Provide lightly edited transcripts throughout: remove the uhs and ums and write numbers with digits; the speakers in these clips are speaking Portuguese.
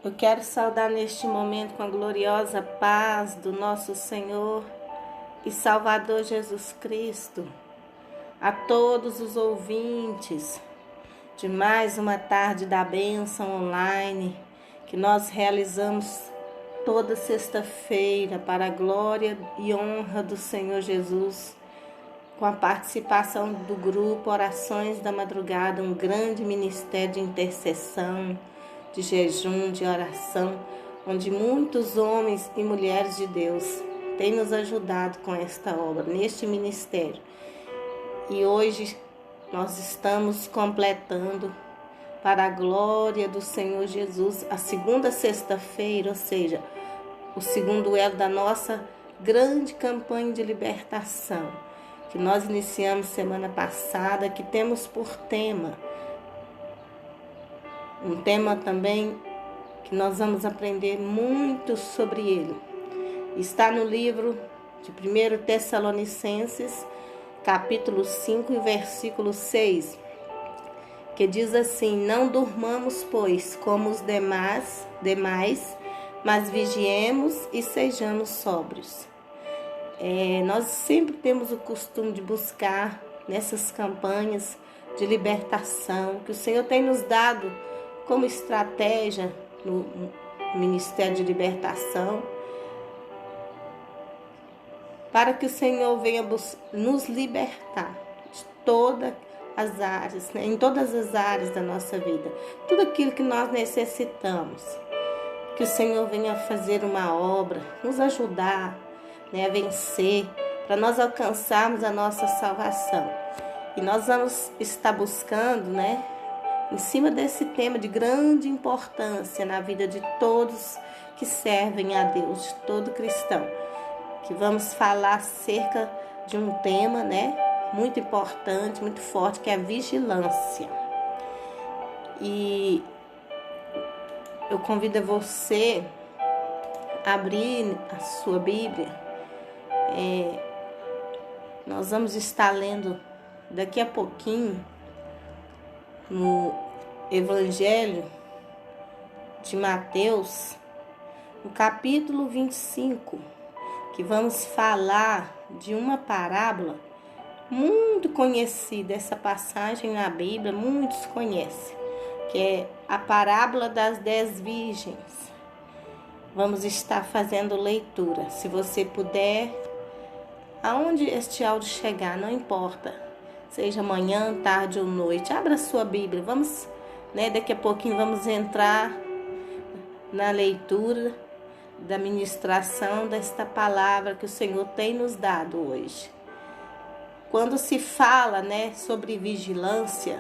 Eu quero saudar neste momento com a gloriosa paz do nosso Senhor e Salvador Jesus Cristo a todos os ouvintes de mais uma tarde da bênção online que nós realizamos toda sexta-feira para a glória e honra do Senhor Jesus, com a participação do grupo Orações da Madrugada, um grande ministério de intercessão, de jejum, de oração, onde muitos homens e mulheres de Deus têm nos ajudado com esta obra, neste ministério. E hoje nós estamos completando, para a glória do Senhor Jesus, a segunda sexta-feira, ou seja, o segundo elo da nossa grande campanha de libertação, que nós iniciamos semana passada, que temos por tema, um tema também que nós vamos aprender muito sobre ele. Está no livro de 1 Tessalonicenses, capítulo 5 e versículo 6, que diz assim: não durmamos, pois, como os demais, mas vigiemos e sejamos sóbrios. Nós sempre temos o costume de buscar nessas campanhas de libertação que o Senhor tem nos dado como estratégia no Ministério de Libertação, para que o Senhor venha nos libertar de todas as áreas, né? Em todas as áreas da nossa vida, tudo aquilo que nós necessitamos, que o Senhor venha fazer uma obra, nos ajudar, né, a vencer, para nós alcançarmos a nossa salvação. E nós vamos estar buscando, né, em cima desse tema de grande importância na vida de todos que servem a Deus, de todo cristão, que vamos falar acerca de um tema, né, muito importante, muito forte, que é a vigilância. E eu convido você a abrir a sua Bíblia. Nós vamos estar lendo daqui a pouquinho no Evangelho de Mateus, no capítulo 25, que vamos falar de uma parábola muito conhecida. Essa passagem na Bíblia muitos conhecem, que é a parábola das 10 virgens. Vamos estar fazendo leitura. Se você puder, aonde este áudio chegar, não importa, seja manhã, tarde ou noite, abra sua Bíblia. Vamos, né, daqui a pouquinho vamos entrar na leitura da ministração desta palavra que o Senhor tem nos dado hoje. Quando se fala, né, sobre vigilância,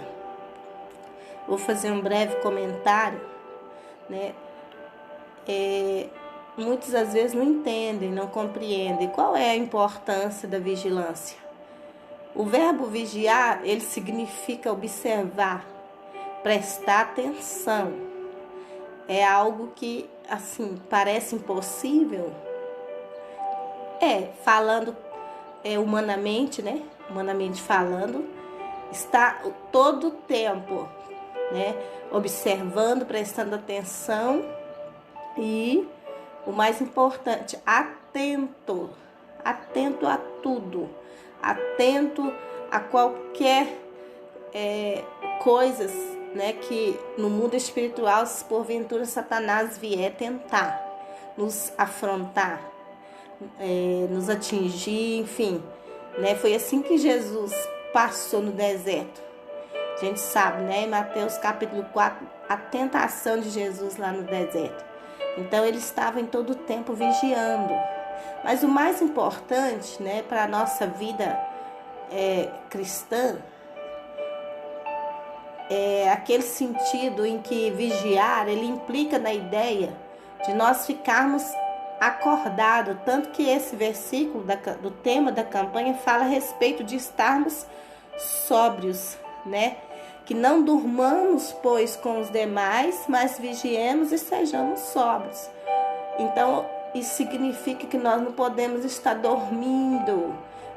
vou fazer um breve comentário, né? Muitas às vezes não entendem, não compreendem qual é a importância da vigilância. O verbo vigiar, ele significa observar, prestar atenção. É algo que, assim, parece impossível. Falando humanamente, né? Humanamente falando, está todo o tempo, né, observando, prestando atenção e, o mais importante, atento a tudo, atento a qualquer coisas, né, que no mundo espiritual, se porventura Satanás vier tentar nos afrontar, nos atingir, enfim, né? Foi assim que Jesus passou no deserto. A gente sabe, né, em Mateus capítulo 4, a tentação de Jesus lá no deserto. Então ele estava em todo o tempo vigiando. Mas o mais importante, né, para a nossa vida cristã, é aquele sentido em que vigiar, ele implica na ideia de nós ficarmos acordados. Tanto que esse versículo do tema da campanha fala a respeito de estarmos sóbrios, né? Que não durmamos, pois, com os demais, mas vigiemos e sejamos sóbrios. Então, isso significa que nós não podemos estar dormindo,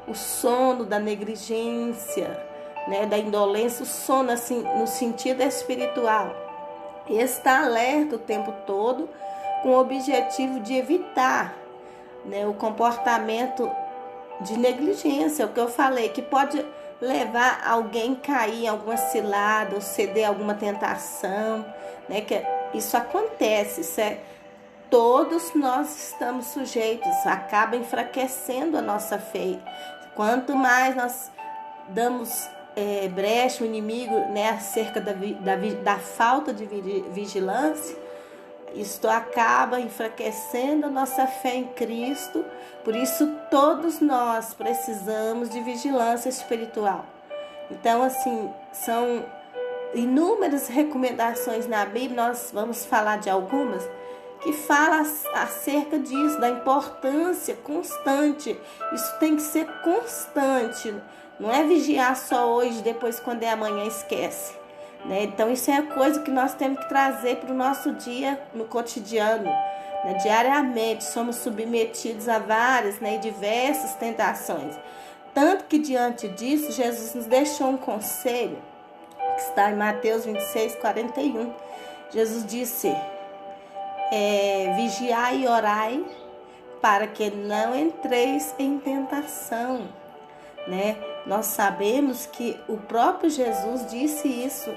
o sono da negligência, né, da indolência, o sono assim, no sentido espiritual. está alerta o tempo todo com o objetivo de evitar, né, o comportamento de negligência, o que eu falei, que pode levar alguém a cair em alguma cilada ou ceder a alguma tentação, né, que isso acontece, todos nós estamos sujeitos, acaba enfraquecendo a nossa fé. Quanto mais nós damos brecha, o inimigo, né, acerca da falta de vigilância, isto acaba enfraquecendo a nossa fé em Cristo. Por isso todos nós precisamos de vigilância espiritual. Então, assim, são inúmeras recomendações na Bíblia, nós vamos falar de algumas, que fala acerca disso, da importância constante. Isso tem que ser constante, não é vigiar só hoje, depois quando é amanhã esquece, né? Então isso é coisa que nós temos que trazer para o nosso dia, no cotidiano, né? Diariamente somos submetidos a várias, né, e diversas tentações. Tanto que diante disso, Jesus nos deixou um conselho, que está em Mateus 26, 41. Jesus disse: vigiai e orai para que não entreis em tentação, né? Nós sabemos que o próprio Jesus disse isso,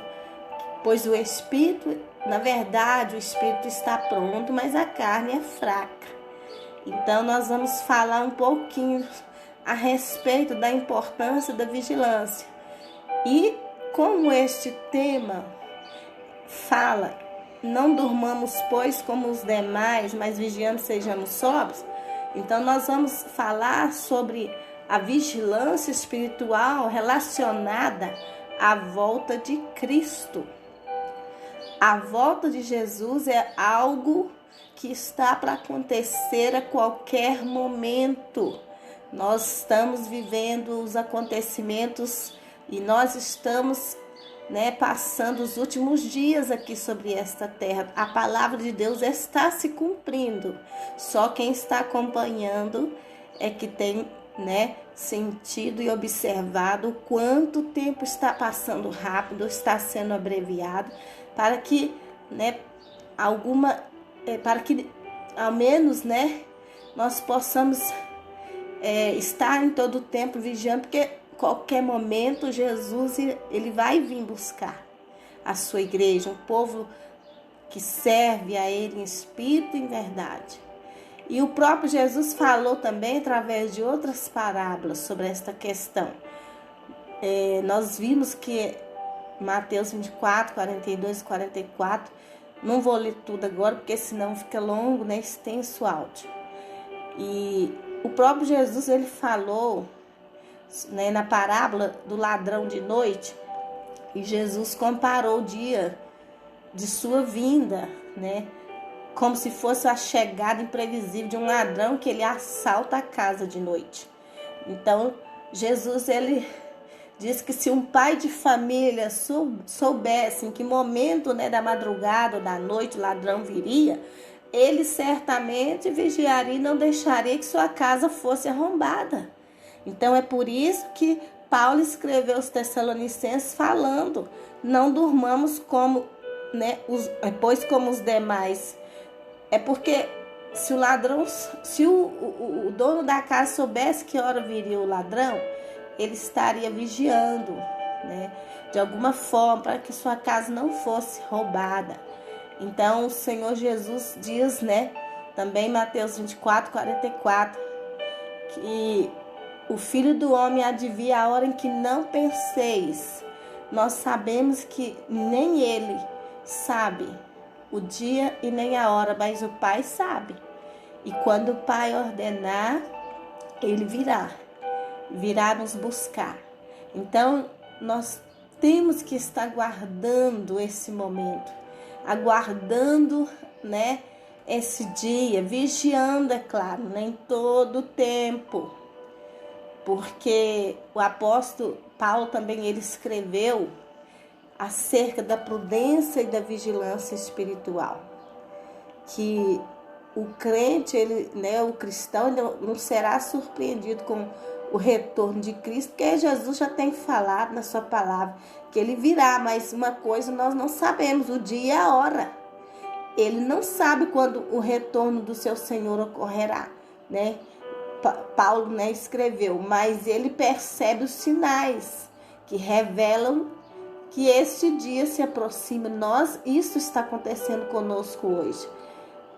pois o Espírito, na verdade, o Espírito está pronto, mas a carne é fraca. Então nós vamos falar um pouquinho a respeito da importância da vigilância. E como este tema fala: não durmamos, pois, como os demais, mas vigiando sejamos sóbrios. Então nós vamos falar sobre a vigilância espiritual relacionada à volta de Cristo. A volta de Jesus é algo que está para acontecer a qualquer momento. Nós estamos vivendo os acontecimentos e nós estamos, né, passando os últimos dias aqui sobre esta terra. A palavra de Deus está se cumprindo. Só quem está acompanhando é que tem, né, sentido e observado o quanto tempo está passando rápido, está sendo abreviado, para que, né, para que ao menos, né, nós possamos estar em todo o tempo vigiando, porque qualquer momento Jesus ele vai vir buscar a sua igreja, um povo que serve a ele em espírito e em verdade. E o próprio Jesus falou também através de outras parábolas sobre esta questão. Nós vimos que Mateus 24, 42 e 44, não vou ler tudo agora, porque senão fica longo, né, extenso o áudio. E o próprio Jesus ele falou, né, na parábola do ladrão de noite, e Jesus comparou o dia de sua vinda, né, como se fosse a chegada imprevisível de um ladrão que ele assalta a casa de noite. Então, Jesus ele diz que se um pai de família soubesse em que momento, né, da madrugada ou da noite o ladrão viria, ele certamente vigiaria e não deixaria que sua casa fosse arrombada. Então é por isso que Paulo escreveu aos Tessalonicenses falando: não durmamos como, né, pois como os demais. É porque se o ladrão, se o dono da casa soubesse que hora viria o ladrão, ele estaria vigiando, né, de alguma forma, para que sua casa não fosse roubada. Então o Senhor Jesus diz, né, também em Mateus 24, 44, que o Filho do Homem há de vir a hora em que não penseis. Nós sabemos que nem ele sabe o dia e nem a hora, mas o Pai sabe. E quando o Pai ordenar, ele virá nos buscar. Então nós temos que estar guardando esse momento, aguardando, né, esse dia, vigiando, é claro, né, em todo o tempo. Porque o apóstolo Paulo também ele escreveu acerca da prudência e da vigilância espiritual, que o crente, ele, né, o cristão, ele não será surpreendido com o retorno de Cristo, porque Jesus já tem falado na sua palavra que ele virá, mas uma coisa nós não sabemos, o dia e a hora. Ele não sabe quando o retorno do seu Senhor ocorrerá, né? Paulo, né, escreveu, mas ele percebe os sinais que revelam que este dia se aproxima. Isso está acontecendo conosco hoje.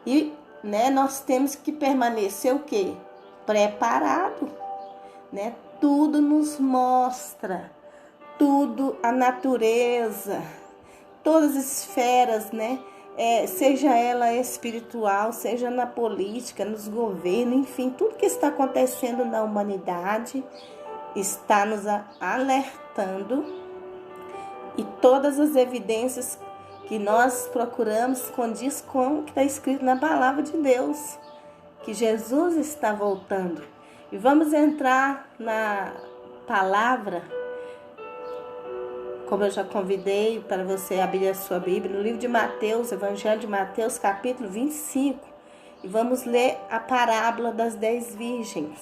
E, né, nós temos que permanecer o quê? Preparado, né? Tudo nos mostra, tudo, a natureza, todas as esferas, né? Seja ela espiritual, seja na política, nos governos, enfim, tudo que está acontecendo na humanidade está nos alertando, e todas as evidências que nós procuramos condiz com o que está escrito na palavra de Deus, que Jesus está voltando. E vamos entrar na palavra, como eu já convidei para você abrir a sua Bíblia, no livro de Mateus, Evangelho de Mateus, capítulo 25, e vamos ler a parábola das 10 virgens.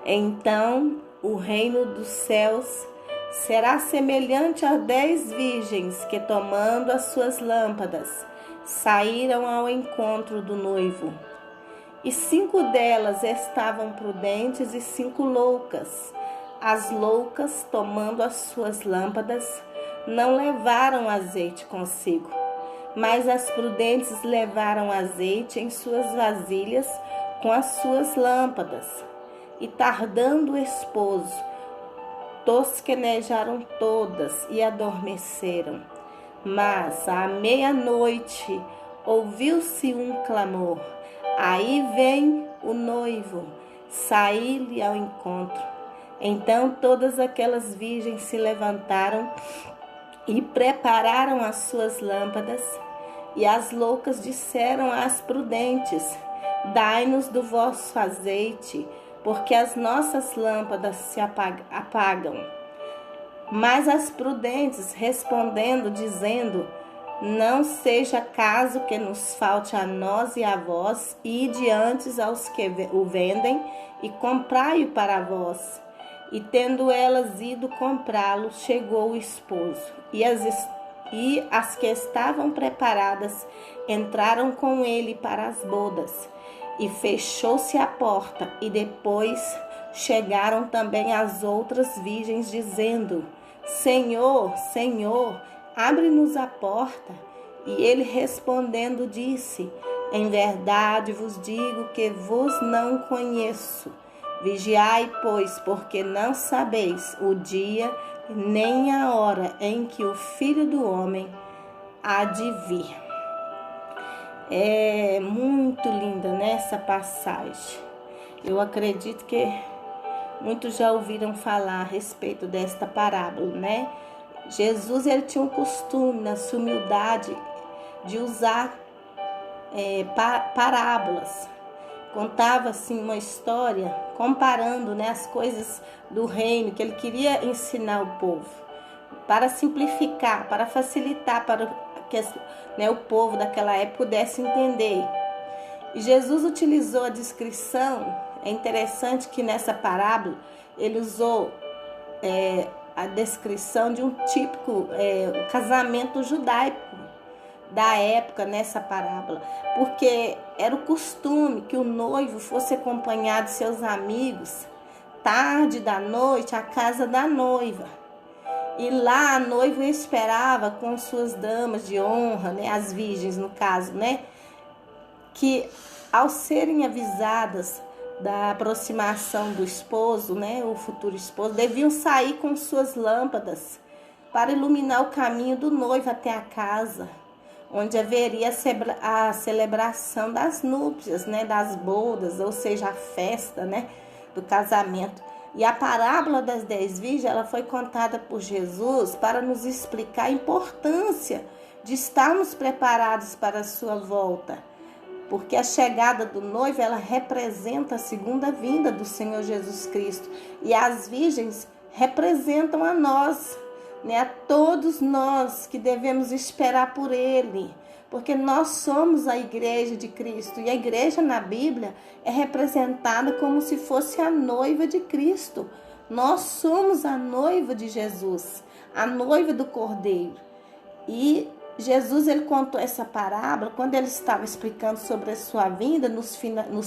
Então, o reino dos céus será semelhante a 10 virgens que, tomando as suas lâmpadas, saíram ao encontro do noivo. E 5 delas estavam prudentes e 5 loucas. As loucas, tomando as suas lâmpadas, não levaram azeite consigo, mas as prudentes levaram azeite em suas vasilhas com as suas lâmpadas. E tardando o esposo, tosquenejaram todas e adormeceram. Mas à meia-noite ouviu-se um clamor: aí vem o noivo, saí-lhe ao encontro. Então todas aquelas virgens se levantaram e prepararam as suas lâmpadas. E as loucas disseram às prudentes: dai-nos do vosso azeite, porque as nossas lâmpadas se apagam. Mas as prudentes respondendo, dizendo: não seja caso que nos falte a nós e a vós, ide antes aos que o vendem e comprai-o para vós. E tendo elas ido comprá-lo, chegou o esposo, e as que estavam preparadas entraram com ele para as bodas. E fechou-se a porta, e depois chegaram também as outras virgens, dizendo: Senhor, Senhor, abre-nos a porta. E ele respondendo disse: em verdade vos digo que vos não conheço. Vigiai, pois, porque não sabeis o dia nem a hora em que o Filho do Homem há de vir. É muito linda, né, essa passagem. Eu acredito que muitos já ouviram falar a respeito desta parábola, né? Jesus, ele tinha um costume, na sua humildade, de usar parábolas. Contava assim uma história comparando, né, as coisas do reino que ele queria ensinar ao povo, para simplificar, para facilitar, para que o povo daquela época pudesse entender. E Jesus utilizou a descrição. É interessante que nessa parábola ele usou a descrição de um típico casamento judaico da época nessa parábola, porque era o costume que o noivo fosse acompanhado de seus amigos tarde da noite à casa da noiva, e lá a noiva esperava com suas damas de honra, né, as virgens no caso, né, que ao serem avisadas da aproximação do esposo, né, o futuro esposo, deviam sair com suas lâmpadas para iluminar o caminho do noivo até a casa, onde haveria a celebração das núpcias, né, das bodas, ou seja, a festa, né, do casamento. E a parábola das 10 virgens, ela foi contada por Jesus para nos explicar a importância de estarmos preparados para a sua volta, porque a chegada do noivo, ela representa a segunda vinda do Senhor Jesus Cristo, e as virgens representam a nós. né, a todos nós que devemos esperar por Ele, porque nós somos a igreja de Cristo, e a igreja na Bíblia é representada como se fosse a noiva de Cristo. Nós somos a noiva de Jesus, a noiva do Cordeiro. E Jesus, ele contou essa parábola quando ele estava explicando sobre a sua vinda nos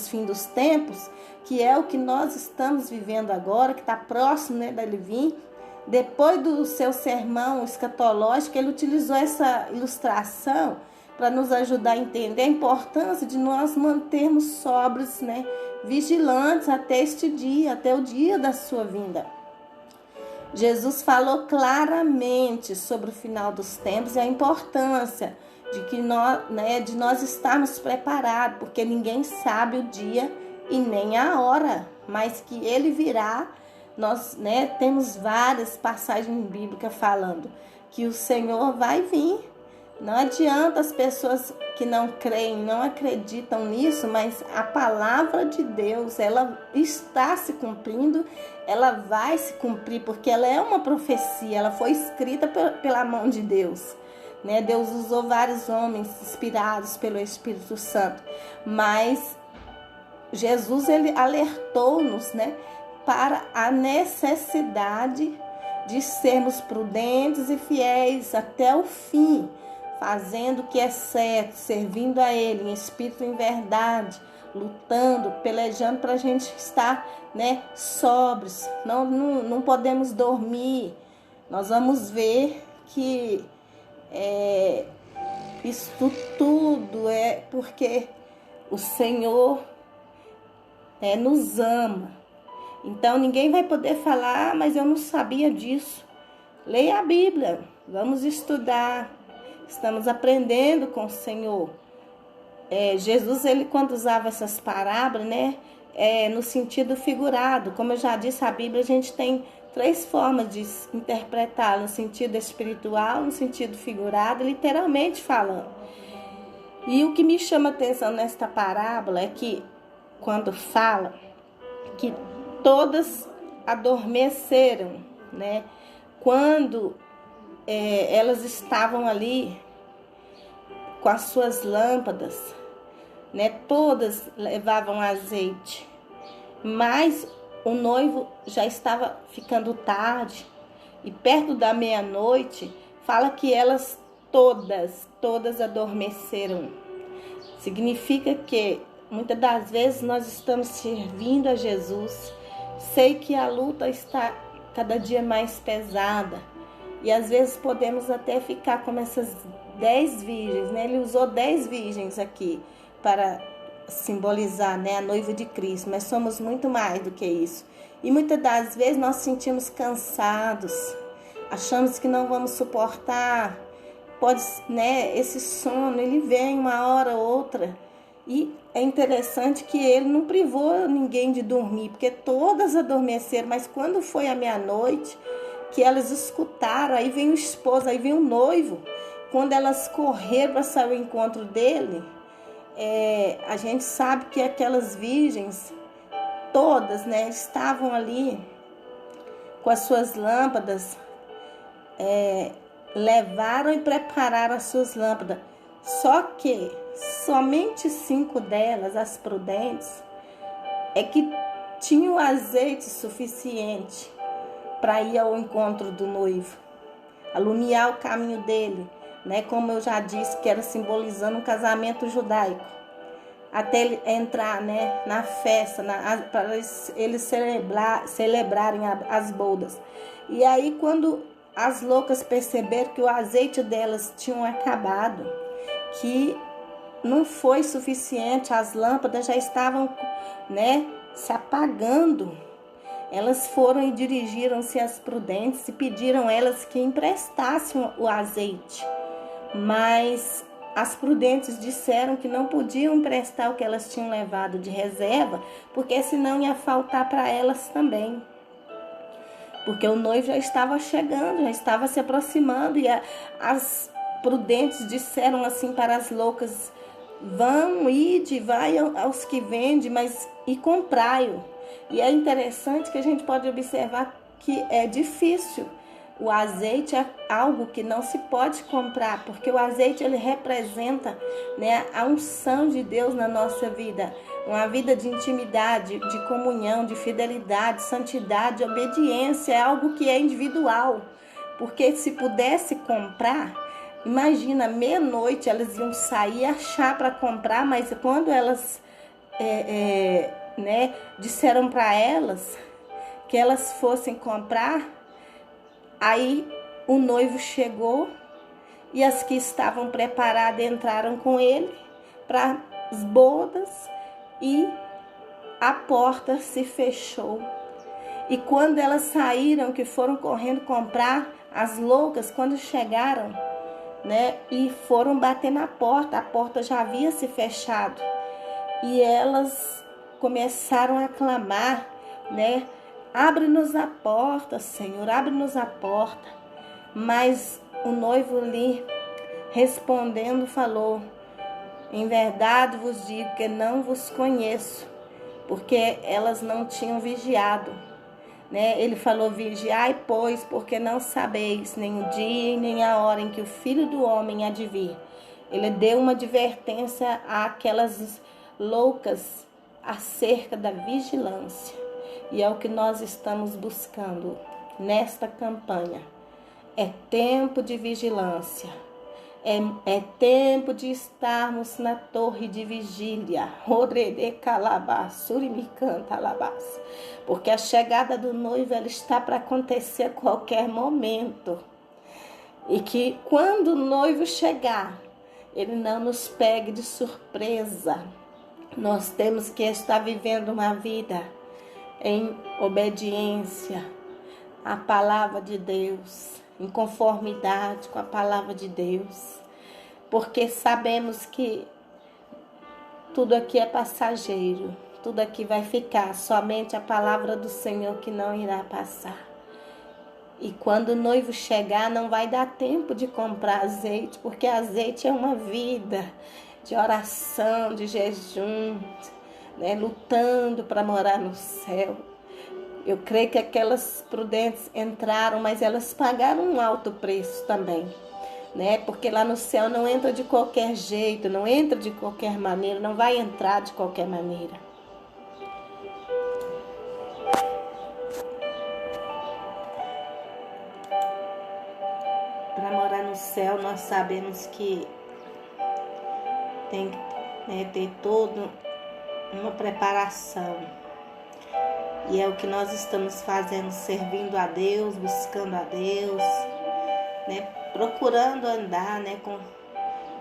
fins dos tempos, que é o que nós estamos vivendo agora, que está próximo, né, dele vir. Depois do seu sermão escatológico, ele utilizou essa ilustração para nos ajudar a entender a importância de nós mantermos sóbrios, né, vigilantes até este dia, até o dia da sua vinda. Jesus falou claramente sobre o final dos tempos e a importância de nós estarmos preparados, porque ninguém sabe o dia e nem a hora, mas que ele virá. Nós, né, temos várias passagens bíblicas falando que o Senhor vai vir. Não adianta as pessoas que não creem, não acreditam nisso, mas a palavra de Deus, ela está se cumprindo, ela vai se cumprir, porque ela é uma profecia, ela foi escrita pela mão de Deus, né? Deus usou vários homens inspirados pelo Espírito Santo, mas Jesus, ele alertou-nos, né, para a necessidade de sermos prudentes e fiéis até o fim, fazendo o que é certo, servindo a Ele em espírito e em verdade, lutando, pelejando para a gente estar, né, sóbrios. Não podemos dormir. Nós vamos ver que isso tudo é porque o Senhor nos ama. Então ninguém vai poder falar, mas eu não sabia disso. Leia a Bíblia, vamos estudar. Estamos aprendendo com o Senhor. Jesus, ele quando usava essas parábolas, né, no sentido figurado. Como eu já disse, a Bíblia a gente tem 3 formas de interpretá-la: no sentido espiritual, no sentido figurado, literalmente falando. E o que me chama a atenção nesta parábola é que quando fala que todas adormeceram, né, quando elas estavam ali com as suas lâmpadas, né? Todas levavam azeite, mas o noivo já estava ficando tarde, e perto da meia-noite fala que elas todas adormeceram. Significa que muitas das vezes nós estamos servindo a Jesus. Sei que a luta está cada dia mais pesada, e às vezes podemos até ficar como essas 10 virgens, né? Ele usou 10 virgens aqui para simbolizar, né, a noiva de Cristo, mas somos muito mais do que isso. E muitas das vezes nós sentimos cansados, achamos que não vamos suportar. Pode, né, esse sono, ele vem uma hora ou outra. E é interessante que ele não privou ninguém de dormir, porque todas adormeceram, mas quando foi a meia-noite, que elas escutaram, aí vem o esposo, aí vem o noivo. Quando elas correram para sair ao encontro dele, a gente sabe que aquelas virgens, todas, né, estavam ali com as suas lâmpadas, levaram e prepararam as suas lâmpadas. Só que somente 5 delas, as prudentes, é que tinham azeite suficiente para ir ao encontro do noivo, alumiar o caminho dele, né? Como eu já disse, que era simbolizando um casamento judaico, até ele entrar, né, na festa, para eles celebrarem as bodas. E aí, quando as loucas perceberam que o azeite delas tinha acabado, que não foi suficiente, as lâmpadas já estavam, né, se apagando, elas foram e dirigiram-se às prudentes e pediram elas que emprestassem o azeite. Mas as prudentes disseram que não podiam emprestar o que elas tinham levado de reserva, porque senão ia faltar para elas também. Porque o noivo já estava chegando, já estava se aproximando, e as prudentes disseram assim para as loucas: vão, ide, vai aos que vendem, mas e comprai-o. E é interessante que a gente pode observar que é difícil o azeite é algo que não se pode comprar, porque o azeite ele representa, né, a unção de Deus na nossa vida, uma vida de intimidade, de comunhão, de fidelidade, santidade, obediência, é algo que é individual, porque se pudesse comprar, imagina, meia-noite elas iam sair e achar para comprar, mas quando elas né, disseram para elas que elas fossem comprar, aí o noivo chegou e as que estavam preparadas entraram com ele para as bodas e a porta se fechou. E quando elas saíram, que foram correndo comprar, as loucas, quando chegaram, né, e foram bater na porta, a porta já havia se fechado. E elas começaram a clamar, né? Abre-nos a porta, Senhor, abre-nos a porta. Mas o noivo ali, respondendo, falou: em verdade vos digo que não vos conheço, porque elas não tinham vigiado, né? Ele falou: vigiai, pois, porque não sabeis nem o dia e nem a hora em que o Filho do Homem há de vir. Ele deu uma advertência àquelas loucas acerca da vigilância. E é o que nós estamos buscando nesta campanha. É tempo de vigilância. É tempo de estarmos na torre de vigília. Porque a chegada do noivo ela está para acontecer a qualquer momento. E que quando o noivo chegar, ele não nos pegue de surpresa. Nós temos que estar vivendo uma vida em obediência à palavra de Deus, em conformidade com a palavra de Deus, porque sabemos que tudo aqui é passageiro, tudo aqui vai ficar, somente a palavra do Senhor que não irá passar. E quando o noivo chegar, não vai dar tempo de comprar azeite, porque azeite é uma vida de oração, de jejum, né, lutando para morar no céu. Eu creio que aquelas prudentes entraram, mas elas pagaram um alto preço também, né? Porque lá no céu não entra de qualquer jeito, não entra de qualquer maneira, não vai entrar de qualquer maneira. Para morar no céu, nós sabemos que tem que, né, ter toda uma preparação. E é o que nós estamos fazendo, servindo a Deus, buscando a Deus, né, procurando andar, né, com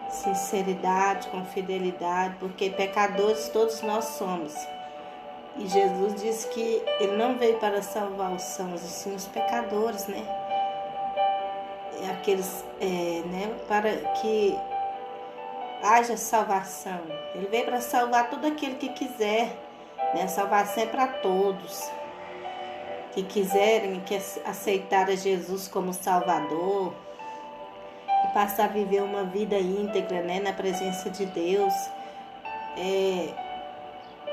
sinceridade, com fidelidade, porque pecadores todos nós somos. E Jesus disse que Ele não veio para salvar os sãos, e sim os pecadores, né? Aqueles, né, para que haja salvação. Ele veio para salvar todo aquele que quiser, né? Salvação é para todos que quiserem, que aceitar a Jesus como Salvador e passar a viver uma vida íntegra, né, na presença de Deus,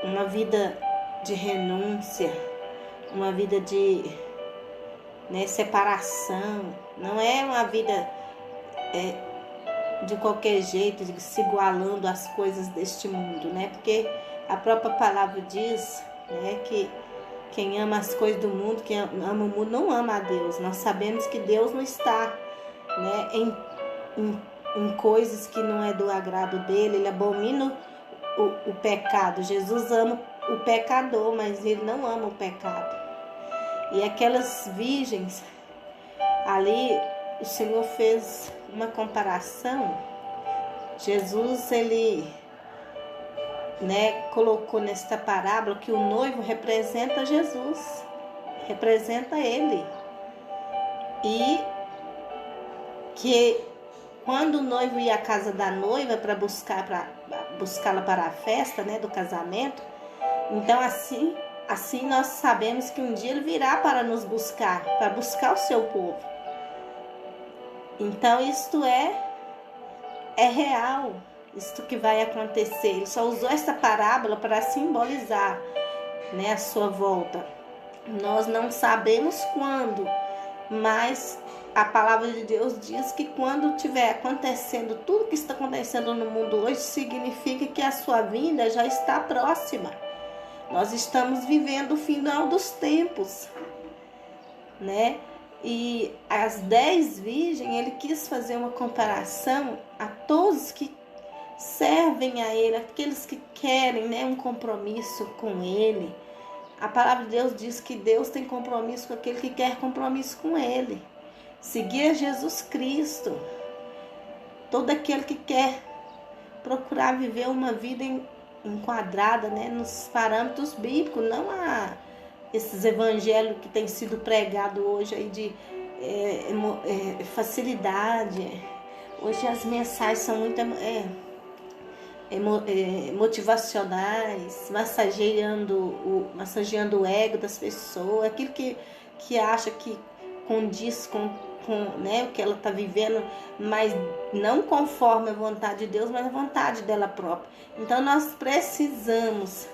uma vida de renúncia, uma vida de, né, separação. Não é uma vida de qualquer jeito, se igualando às coisas deste mundo, né? Porque a própria palavra diz, né, que quem ama as coisas do mundo, quem ama o mundo, não ama a Deus. Nós sabemos que Deus não está, né, em coisas que não é do agrado dele. Ele abomina o pecado. Jesus ama o pecador, mas ele não ama o pecado. E aquelas virgens ali, o Senhor fez uma comparação. Jesus, ele, né, colocou nesta parábola que o noivo representa Jesus, representa ele. E que quando o noivo ia à casa da noiva para buscá-la para a festa, né, do casamento, então assim nós sabemos que um dia ele virá para nos buscar, para buscar o seu povo. Então isto é real, isto que vai acontecer. Ele só usou essa parábola para simbolizar, né, a sua volta. Nós não sabemos quando, mas a palavra de Deus diz que quando estiver acontecendo tudo que está acontecendo no mundo hoje, significa que a sua vinda já está próxima. Nós estamos vivendo o final dos tempos, né? E as 10 virgens, ele quis fazer uma comparação a todos que servem a ele, aqueles que querem, né, um compromisso com ele. A palavra de Deus diz que Deus tem compromisso com aquele que quer compromisso com ele. Seguir Jesus Cristo. Todo aquele que quer procurar viver uma vida enquadrada, né, nos parâmetros bíblicos, não a esses evangelhos que têm sido pregados hoje aí de facilidade. Hoje as mensagens são muito motivacionais, massageando o ego das pessoas, aquilo que acha que condiz com né, o que ela está vivendo, mas não conforme a vontade de Deus, mas a vontade dela própria. Então nós precisamos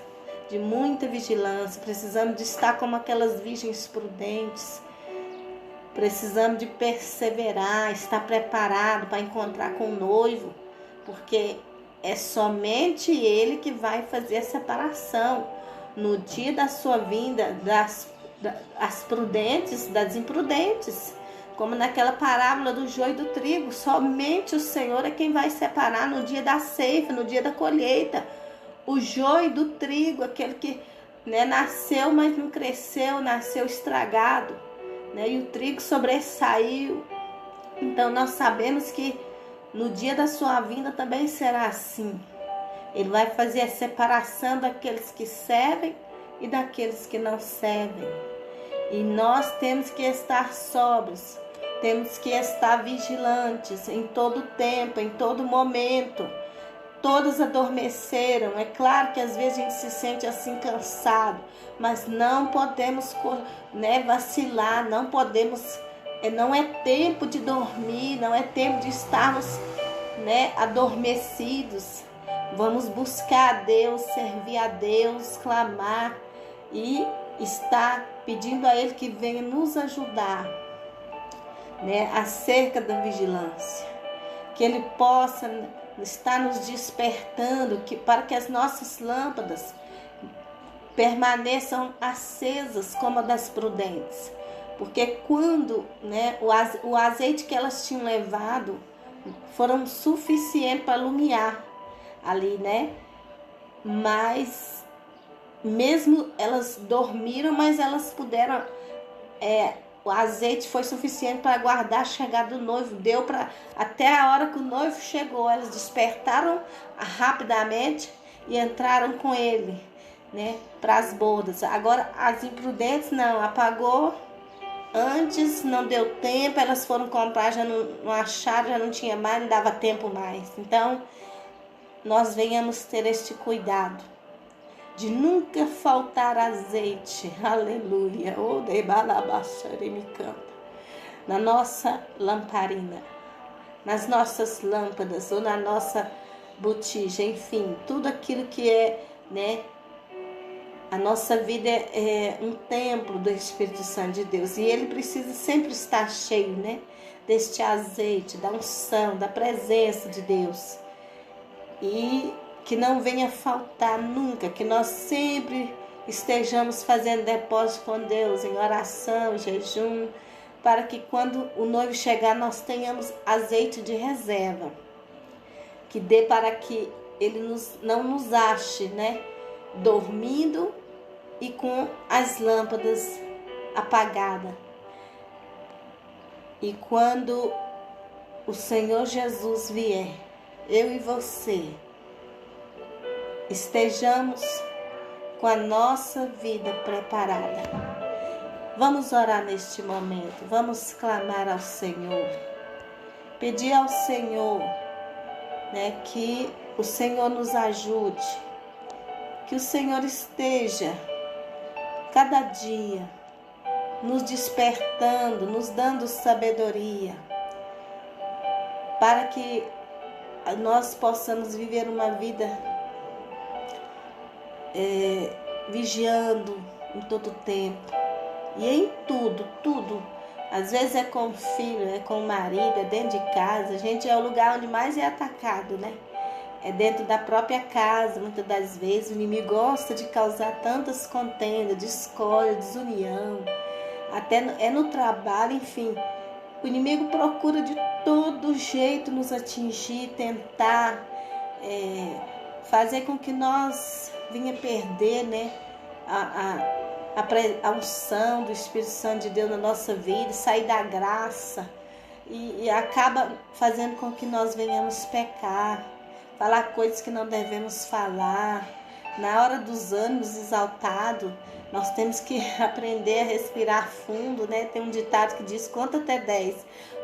de muita vigilância, precisamos de estar como aquelas virgens prudentes, precisamos de perseverar, estar preparado para encontrar com o noivo, porque é somente ele que vai fazer a separação no dia da sua vinda das prudentes das imprudentes. Como naquela parábola do joio e do trigo, somente o Senhor é quem vai separar no dia da ceifa, no dia da colheita. O joio do trigo, aquele que, né, nasceu, mas não cresceu, nasceu estragado, né, e o trigo sobressaiu. Então nós sabemos que no dia da sua vinda também será assim. Ele vai fazer a separação daqueles que servem e daqueles que não servem. E nós temos que estar sóbrios, temos que estar vigilantes em todo tempo, em todo momento. Todos adormeceram. É claro que às vezes a gente se sente assim cansado, mas não podemos, né, vacilar, não podemos. Não é tempo de dormir, não é tempo de estarmos, né, adormecidos. Vamos buscar a Deus, servir a Deus, clamar e estar pedindo a Ele que venha nos ajudar, né, acerca da vigilância. Que Ele possa estar nos despertando, para que as nossas lâmpadas permaneçam acesas como a das prudentes. Porque quando, né, o azeite que elas tinham levado foram suficientes para iluminar ali, né? Mas mesmo elas dormiram, mas elas puderam, o azeite foi suficiente para aguardar a chegada do noivo. Deu para até a hora que o noivo chegou, elas despertaram rapidamente e entraram com ele, né, para as bodas. Agora as imprudentes não, apagou antes, não deu tempo, elas foram comprar, já não acharam, já não tinha mais, não dava tempo mais. Então nós venhamos ter este cuidado de nunca faltar azeite, aleluia, na nossa lamparina, nas nossas lâmpadas ou na nossa botija, enfim, tudo aquilo que é, né, a nossa vida é um templo do Espírito Santo de Deus, e ele precisa sempre estar cheio, né, deste azeite, da unção, da presença de Deus, e que não venha faltar nunca, que nós sempre estejamos fazendo depósito com Deus, em oração, jejum, para que quando o noivo chegar nós tenhamos azeite de reserva, que dê para que ele não nos ache, né, dormindo e com as lâmpadas apagadas. E quando o Senhor Jesus vier, eu e você estejamos com a nossa vida preparada. Vamos orar neste momento, vamos clamar ao Senhor, pedir ao Senhor, né, que o Senhor nos ajude, que o Senhor esteja cada dia nos despertando, nos dando sabedoria, para que nós possamos viver uma vida vigiando em todo tempo e em tudo Às vezes é com o filho, é com o marido, é dentro de casa. A gente é o lugar onde mais é atacado, né? É dentro da própria casa, muitas das vezes. O inimigo gosta de causar tantas contendas, discórdia, desunião. Até é no trabalho, enfim. O inimigo procura de todo jeito nos atingir, tentar fazer com que nós venha perder, né, a unção do Espírito Santo de Deus na nossa vida, sair da graça e acaba fazendo com que nós venhamos pecar, falar coisas que não devemos falar. Na hora dos ânimos exaltados, nós temos que aprender a respirar fundo, né? Tem um ditado que diz: conta até 10,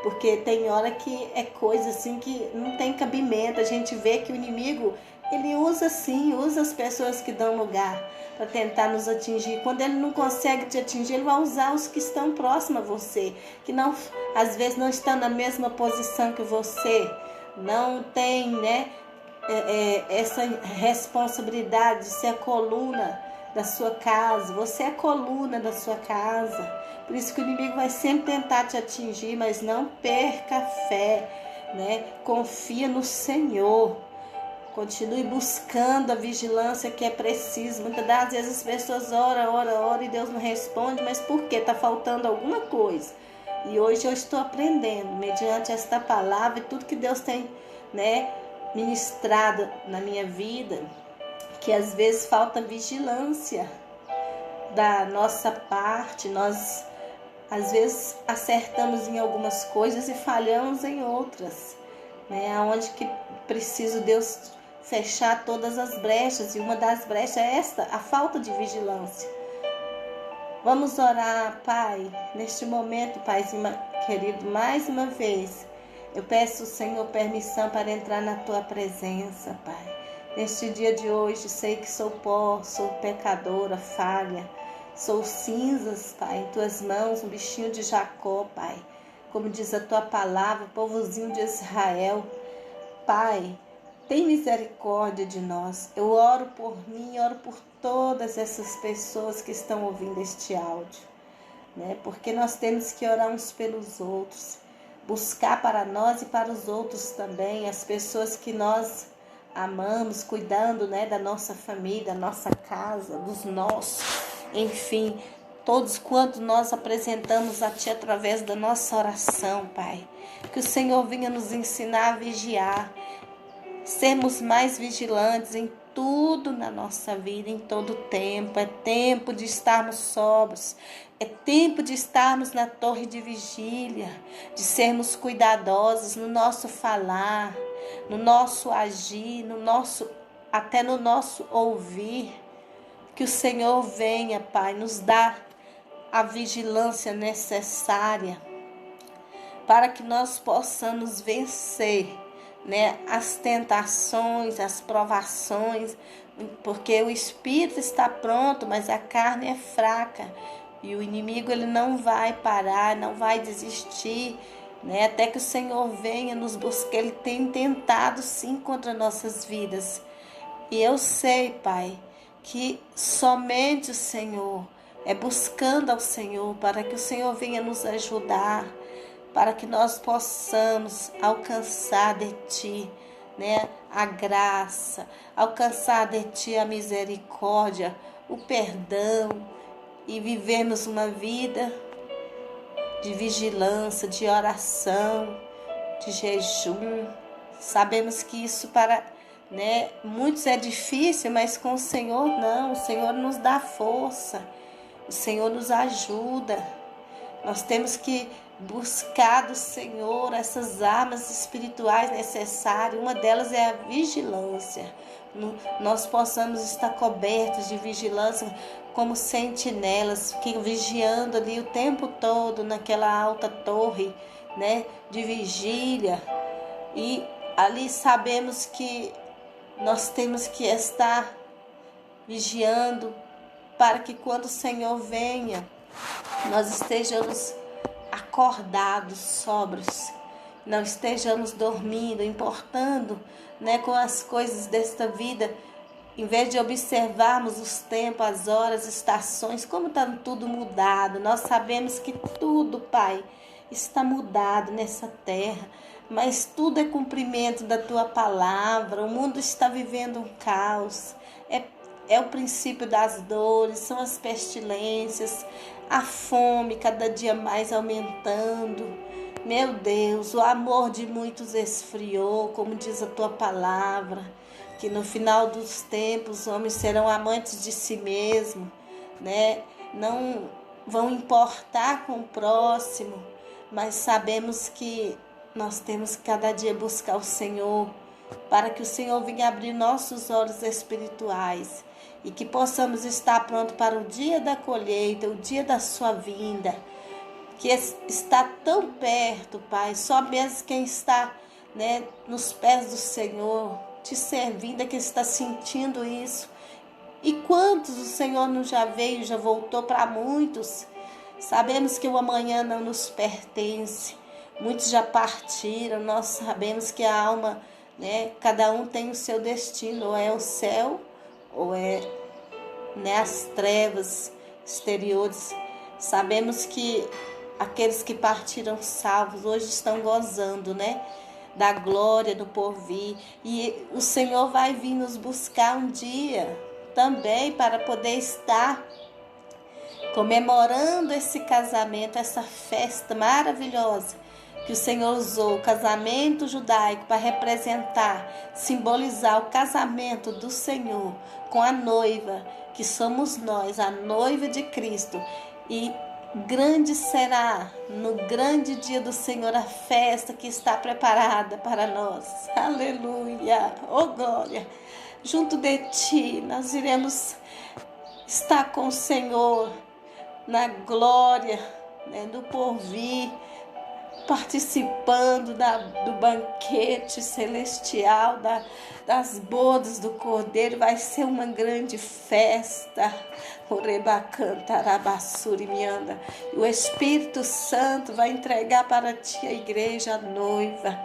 porque tem hora que é coisa assim que não tem cabimento. A gente vê que o inimigo, ele usa as pessoas que dão lugar para tentar nos atingir. Quando ele não consegue te atingir, ele vai usar os que estão próximos a você, que não, às vezes não estão na mesma posição que você, não tem, né, essa responsabilidade de ser a coluna da sua casa. Você é a coluna da sua casa. Por isso que o inimigo vai sempre tentar te atingir, mas não perca a fé, né? Confia no Senhor. Continue buscando a vigilância que é preciso. Muitas das vezes as pessoas oram e Deus não responde, mas por quê? Está faltando alguma coisa. E hoje eu estou aprendendo, mediante esta palavra e tudo que Deus tem, né, ministrado na minha vida, que às vezes falta vigilância da nossa parte. Nós às vezes acertamos em algumas coisas e falhamos em outras, né? Onde que preciso Deus fechar todas as brechas, e uma das brechas é esta, a falta de vigilância. Vamos orar, Pai, neste momento, Pai querido, mais uma vez eu peço, Senhor, permissão para entrar na Tua presença, Pai. Neste dia de hoje, sei que sou pó, sou pecadora, falha, sou cinzas, Pai, em Tuas mãos, um bichinho de Jacó, Pai. Como diz a Tua palavra, povozinho de Israel. Pai, tem misericórdia de nós. Eu oro por mim, oro por todas essas pessoas que estão ouvindo este áudio, né? Porque nós temos que orar uns pelos outros, buscar para nós e para os outros também, as pessoas que nós amamos, cuidando, né, da nossa família, da nossa casa, dos nossos, enfim, todos quanto nós apresentamos a Ti através da nossa oração, Pai. Que o Senhor venha nos ensinar a vigiar, sermos mais vigilantes em tudo na nossa vida, em todo tempo. É tempo de estarmos sóbrios, é tempo de estarmos na torre de vigília, de sermos cuidadosos no nosso falar, no nosso agir, até no nosso ouvir. Que o Senhor venha, Pai, nos dar a vigilância necessária para que nós possamos vencer, né, as tentações, as provações, porque o espírito está pronto, mas a carne é fraca. E o inimigo, ele não vai parar, não vai desistir, né, até que o Senhor venha nos buscar. Ele tem tentado sim contra nossas vidas. E eu sei, Pai, que somente o Senhor, é buscando ao Senhor, para que o Senhor venha nos ajudar, para que nós possamos alcançar de Ti, né, a graça, alcançar de Ti a misericórdia, o perdão, e vivemos uma vida de vigilância, de oração, de jejum. Sabemos que isso para, né, muitos é difícil, mas com o Senhor não. O Senhor nos dá força, o Senhor nos ajuda. Nós temos que buscar do Senhor essas armas espirituais necessárias. Uma delas é a vigilância. Nós possamos estar cobertos de vigilância como sentinelas, que vigiando ali o tempo todo naquela alta torre, né, de vigília. E ali sabemos que nós temos que estar vigiando para que quando o Senhor venha, nós estejamos acordados, sóbrios, não estejamos dormindo, importando, né, com as coisas desta vida, em vez de observarmos os tempos, as horas, estações, como está tudo mudado. Nós sabemos que tudo, Pai, está mudado nessa terra, mas tudo é cumprimento da tua palavra. O mundo está vivendo um caos. É o princípio das dores, são as pestilências, a fome cada dia mais aumentando. Meu Deus, o amor de muitos esfriou, como diz a tua palavra, que no final dos tempos os homens serão amantes de si mesmos, né? Não vão importar com o próximo, mas sabemos que nós temos que cada dia buscar o Senhor, para que o Senhor venha abrir nossos olhos espirituais e que possamos estar prontos para o dia da colheita, o dia da sua vinda, que está tão perto, Pai. Só mesmo quem está, né, nos pés do Senhor, te servindo, é que está sentindo isso. E quantos o Senhor não já veio, já voltou para muitos. Sabemos que o amanhã não nos pertence. Muitos já partiram. Nós sabemos que a alma, né, cada um tem o seu destino, ou é o céu, ou é, né, as trevas exteriores. Sabemos que aqueles que partiram salvos hoje estão gozando, né, da glória do porvir. E o Senhor vai vir nos buscar um dia também para poder estar comemorando esse casamento, essa festa maravilhosa que o Senhor usou, o casamento judaico, para representar, simbolizar o casamento do Senhor com a noiva, que somos nós, a noiva de Cristo. E grande será no grande dia do Senhor a festa que está preparada para nós. Aleluia! Oh glória! Junto de ti nós iremos estar com o Senhor na glória, né, do porvir, participando do banquete celestial, das bodas do Cordeiro. Vai ser uma grande festa. O Espírito Santo vai entregar para ti a igreja, a noiva,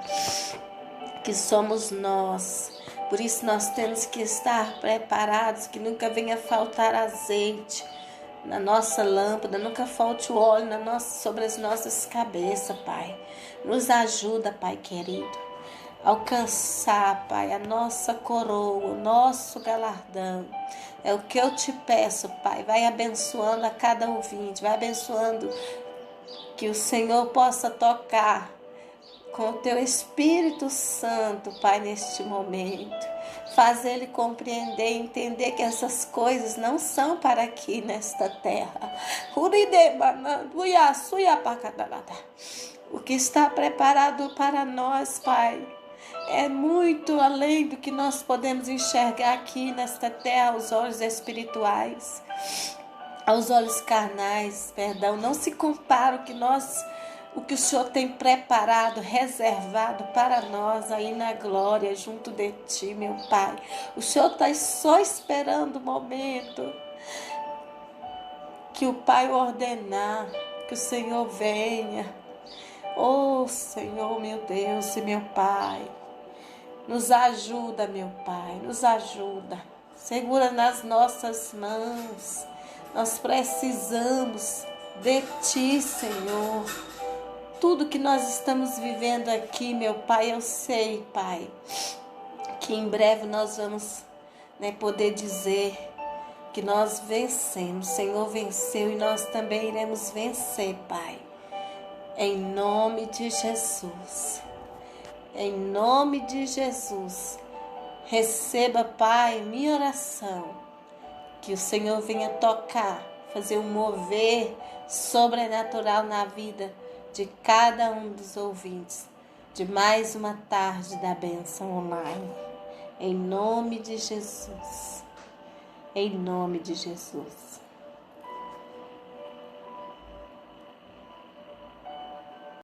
que somos nós. Por isso nós temos que estar preparados, que nunca venha faltar azeite na nossa lâmpada, nunca falte o óleo sobre as nossas cabeças, Pai. Nos ajuda, Pai querido, a alcançar, Pai, a nossa coroa, o nosso galardão. É o que eu te peço, Pai. Vai abençoando a cada ouvinte, vai abençoando, que o Senhor possa tocar com o teu Espírito Santo, Pai, neste momento. Faz ele compreender e entender que essas coisas não são para aqui nesta terra. O que está preparado para nós, Pai, é muito além do que nós podemos enxergar aqui nesta terra aos olhos espirituais, aos olhos carnais, perdão. Não se compara o que o Senhor tem preparado, reservado para nós aí na glória, junto de ti, meu Pai. O Senhor está só esperando o momento que o Pai ordenar, que o Senhor venha. Oh, Senhor, meu Deus e meu Pai, nos ajuda, meu Pai, nos ajuda. Segura nas nossas mãos. Nós precisamos de ti, Senhor. Tudo que nós estamos vivendo aqui, meu Pai, eu sei, Pai, que em breve nós vamos, né, poder dizer que nós vencemos. O Senhor venceu e nós também iremos vencer, Pai. Em nome de Jesus. Em nome de Jesus. Receba, Pai, minha oração. Que o Senhor venha tocar, fazer um mover sobrenatural na vida de cada um dos ouvintes, de mais uma tarde da bênção online. Em nome de Jesus. Em nome de Jesus.